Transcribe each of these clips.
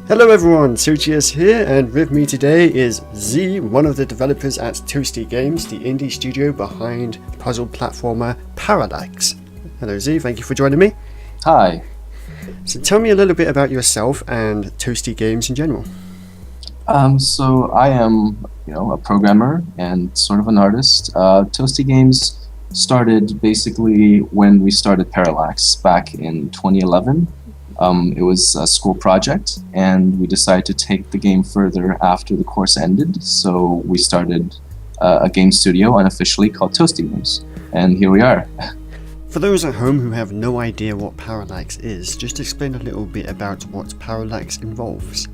Hello everyone, Suchius here, and with me today is Z, one of the developers at Toasty Games, the indie studio behind puzzle platformer Parallax. Hello Z, thank you for joining me. Hi. So tell me a little bit about yourself and Toasty Games in general. So I am, a programmer and sort of an artist. Toasty Games started basically when we started Parallax back in 2011. It was a school project, and we decided to take the game further after the course ended. So we started a game studio unofficially called Toasty Games, and here we are. For those at home who have no idea what Parallax is, just explain a little bit about what Parallax involves.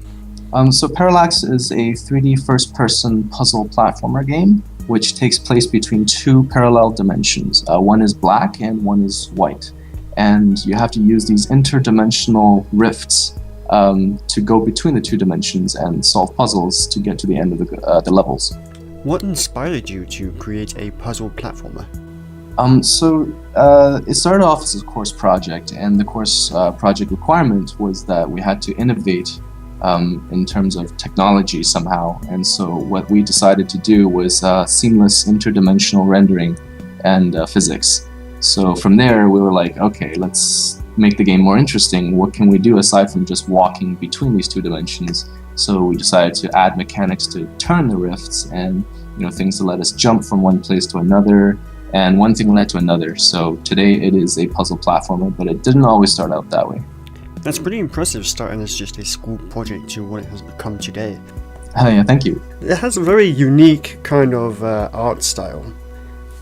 So Parallax is a 3D first-person puzzle platformer game, which takes place between two parallel dimensions. One is black and one is white. And you have to use these interdimensional rifts to go between the two dimensions and solve puzzles to get to the end of the levels. What inspired you to create a puzzle platformer? It started off as a course project, and the course project requirement was that we had to innovate in terms of technology somehow. And so what we decided to do was seamless interdimensional rendering and physics. So from there, we were like, okay, let's make the game more interesting. What can we do aside from just walking between these two dimensions? So we decided to add mechanics to turn the rifts and things to let us jump from one place to another. And one thing led to another. So today it is a puzzle platformer, but it didn't always start out that way. That's pretty impressive, starting as just a school project to what it has become today. Yeah, thank you. It has a very unique kind of art style.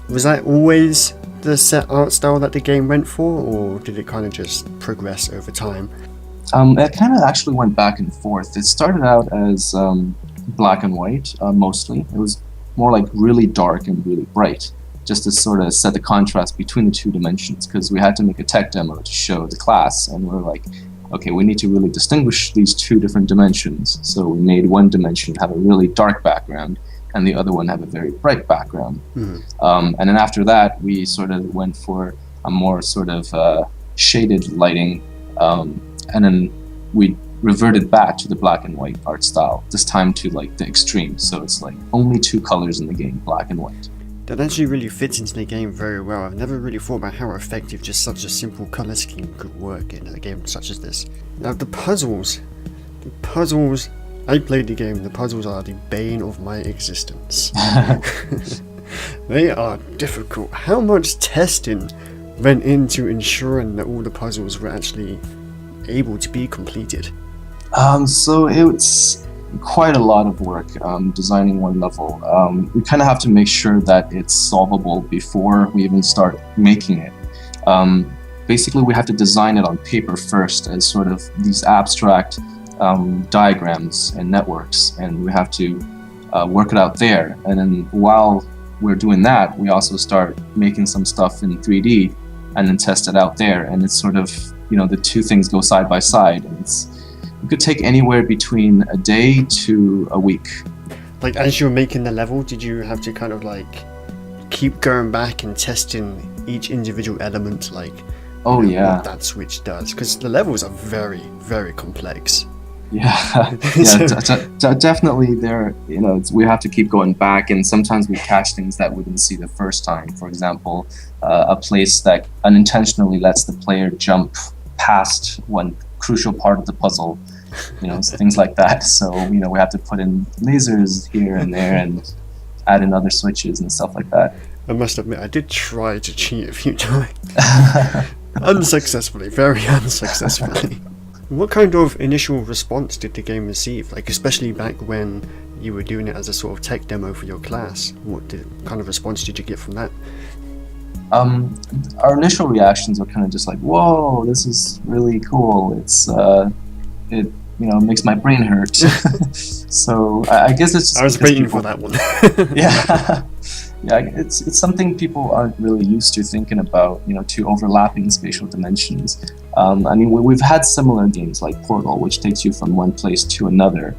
Was that always the set art style that the game went for, or did it kind of just progress over time? It kind of actually went back and forth. It started out as black and white, mostly. It was more like really dark and really bright, just to sort of set the contrast between the two dimensions, because we had to make a tech demo to show the class, and we're like, okay, we need to really distinguish these two different dimensions. So we made one dimension have a really dark background, and the other one have a very bright background. And then after that, we sort of went for a more sort of shaded lighting, and then we reverted back to the black and white art style, this time to like the extreme. So it's like only two colors in the game, black and white. That actually really fits into the game very well. I've never really thought about how effective just such a simple color scheme could work in a game such as this. Now the puzzles, I played the game, the puzzles are the bane of my existence. They are difficult. How much testing went into ensuring that all the puzzles were actually able to be completed? So it's quite a lot of work designing one level. We kind of have to make sure that it's solvable before we even start making it. Basically, we have to design it on paper first as sort of these abstract diagrams and networks, and we have to work it out there. And then while we're doing that, we also start making some stuff in 3D and then test it out there. And it's sort of, the two things go side by side, and it could take anywhere between a day to a week. Like, as you're making the level, did you have to kind of like keep going back and testing each individual element, like what that switch does? Because the levels are very, very complex. Yeah, definitely. There, we have to keep going back, and sometimes we catch things that we didn't see the first time. For example, a place that unintentionally lets the player jump past one crucial part of the puzzle, things like that. So we have to put in lasers here and there and add in other switches and stuff like that. I must admit, I did try to cheat a few times. Unsuccessfully, very unsuccessfully. What kind of initial response did the game receive? Like, especially back when you were doing it as a sort of tech demo for your class, what kind of response did you get from that? Our initial reactions were kind of just like, whoa, this is really cool. It makes my brain hurt. So I guess it's just, I was waiting for that one. Yeah, it's something people aren't really used to thinking about, two overlapping spatial dimensions. We've had similar games like Portal, which takes you from one place to another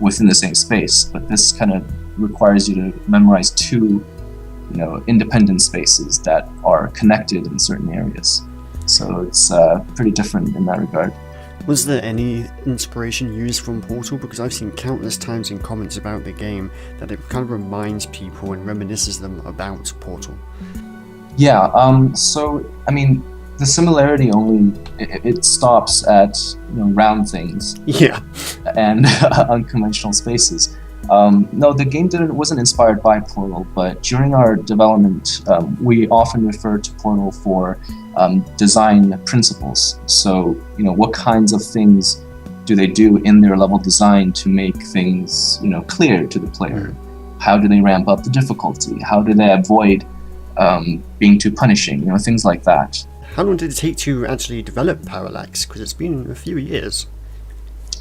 within the same space, but this kind of requires you to memorize two independent spaces that are connected in certain areas. So it's pretty different in that regard. Was there any inspiration used from Portal? Because I've seen countless times in comments about the game that it kind of reminds people and reminisces them about Portal. Yeah, so, I mean, the similarity only, it stops at, round things. Yeah. And unconventional spaces. No, the game wasn't inspired by Portal, but during our development, we often refer to Portal for design principles. So, what kinds of things do they do in their level design to make things, clear to the player? How do they ramp up the difficulty? How do they avoid being too punishing? Things like that. How long did it take to actually develop Parallax? Because it's been a few years.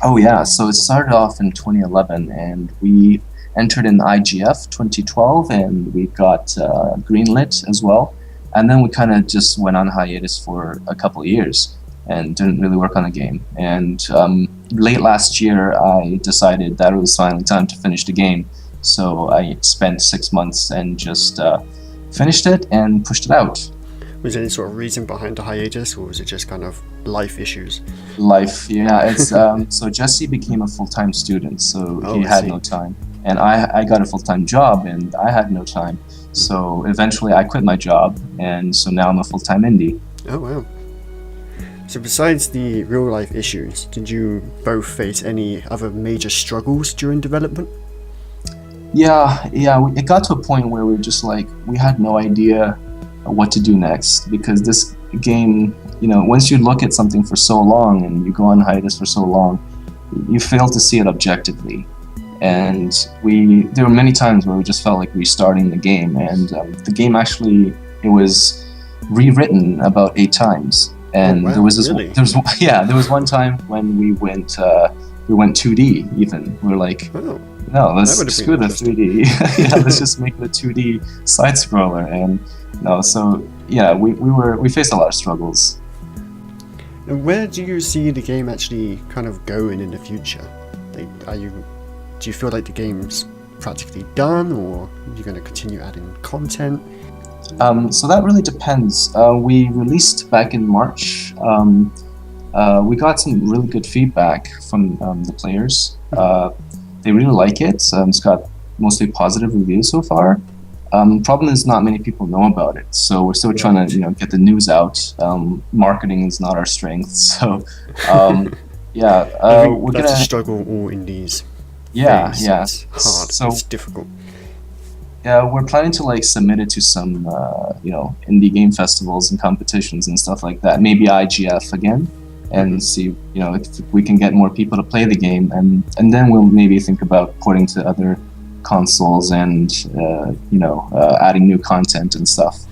Oh yeah, so it started off in 2011, and we entered in IGF 2012, and we got Greenlight as well. And then we kind of just went on hiatus for a couple of years and didn't really work on the game. And late last year, I decided that it was finally time to finish the game. So I spent 6 months and just finished it and pushed it out. Was there any sort of reason behind the hiatus, or was it just kind of life issues? Life, yeah. It's so Jesse became a full-time student, so he had no time, and I got a full-time job, and I had no time. So eventually, I quit my job, and so now I'm a full-time indie. Oh wow! So besides the real-life issues, did you both face any other major struggles during development? Yeah. It got to a point where we were just like, we had no idea what to do next, because this game, once you look at something for so long and you go on hiatus for so long, you fail to see it objectively. And there were many times where we just felt like restarting the game, and the game actually, it was rewritten about 8 times. And there was there was one time when we went 2D even. We were like, no, let's screw the 3D. Yeah, let's just make it a 2D side scroller. And so yeah, we faced a lot of struggles. And where do you see the game actually kind of going in the future? Do you feel like the game's practically done, or are you going to continue adding content? So that really depends. We released back in March. We got some really good feedback from the players. They really like it. It's got mostly positive reviews so far. Problem is, not many people know about it, so we're still trying to get the news out. Marketing is not our strength, so yeah. That's a struggle all indies. Yeah. It's hard. So it's difficult. Yeah, we're planning to submit it to some indie game festivals and competitions and stuff like that. Maybe IGF again, and see if we can get more people to play the game, and then we'll maybe think about porting to other consoles and adding new content and stuff.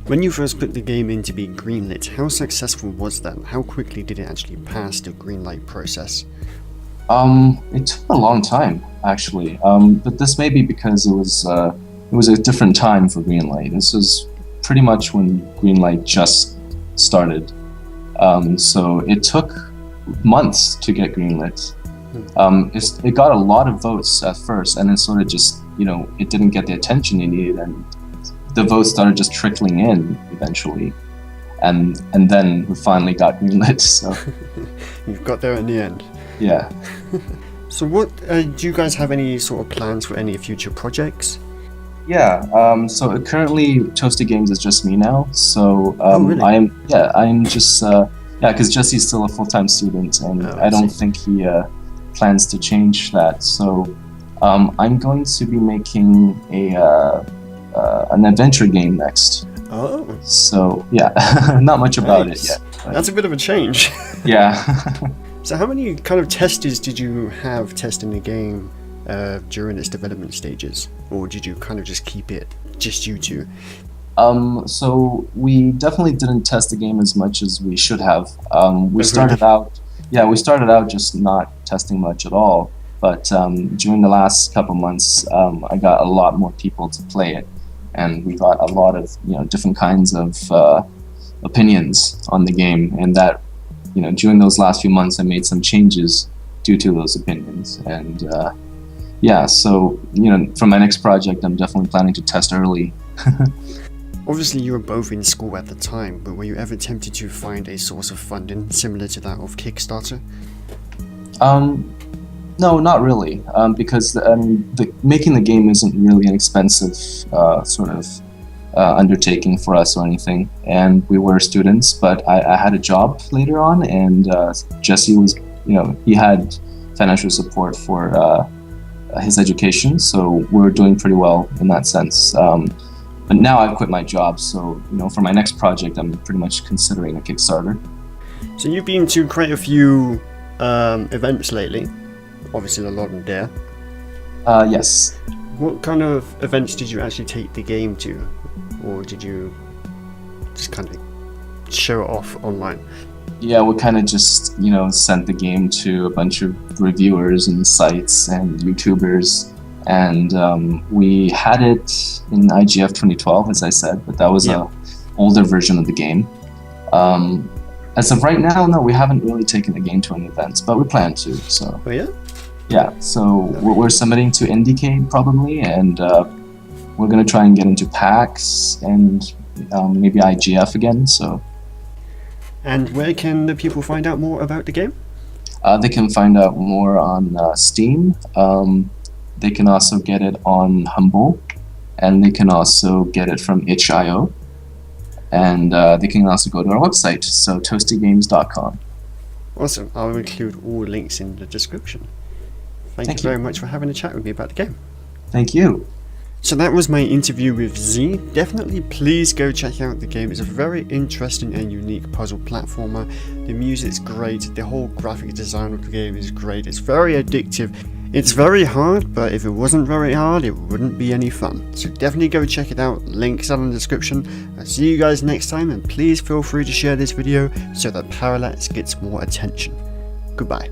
When you first put the game in to be greenlit, how successful was that? How quickly did it actually pass the greenlight process? It took a long time, actually, but this may be because it was a different time for Greenlight. This was pretty much when Greenlight just started, so it took months to get greenlit. It got a lot of votes at first, and then sort of just, it didn't get the attention it needed, and the votes started just trickling in eventually, and then we finally got greenlit. So you've got there in the end. Yeah. So what do you guys have any sort of plans for any future projects? Yeah. So currently Toasted Games is just me now. So really? I'm just because Jesse's still a full-time student, and I don't think he plans to change that. So I'm going to be making an adventure game next. Oh. So yeah, not much about it yet. That's a bit of a change. Yeah. So how many kind of testers did you have testing the game during its development stages? Or did you kind of just keep it just you two? So we definitely didn't test the game as much as we should have. We started out just not testing much at all. But during the last couple months, I got a lot more people to play it, and we got a lot of different kinds of opinions on the game, and that during those last few months, I made some changes due to those opinions, and so for my next project, I'm definitely planning to test early. Obviously you were both in school at the time, but were you ever tempted to find a source of funding similar to that of Kickstarter? No, not really, because making the game isn't really an expensive undertaking for us or anything, and we were students. But I had a job later on, and Jesse was, he had financial support for his education, so we were doing pretty well in that sense. But now I've quit my job, so for my next project, I'm pretty much considering a Kickstarter. So you've been to quite a few events lately. Obviously a lot in there. Yes. What kind of events did you actually take the game to? Or did you just kind of show it off online? Yeah, we kind of just, sent the game to a bunch of reviewers and sites and YouTubers. And we had it in IGF 2012, as I said, but that was an older version of the game. As of right now, no, we haven't really taken the game to any events, but we plan to. So. Oh yeah? Yeah, so we're submitting to Indiecade probably, and we're going to try and get into PAX and maybe IGF again. So. And where can the people find out more about the game? They can find out more on Steam. They can also get it on Humble, and they can also get it from itch.io. And they can also go to our website, so toastygames.com. Awesome. I'll include all links in the description. Thank you very much for having a chat with me about the game. Thank you. So that was my interview with Z. Definitely please go check out the game. It's a very interesting and unique puzzle platformer. The music's great, the whole graphic design of the game is great. It's very addictive. It's very hard, but if it wasn't very hard, it wouldn't be any fun. So definitely go check it out. Links are in the description. I'll see you guys next time, and please feel free to share this video so that Parallax gets more attention. Goodbye.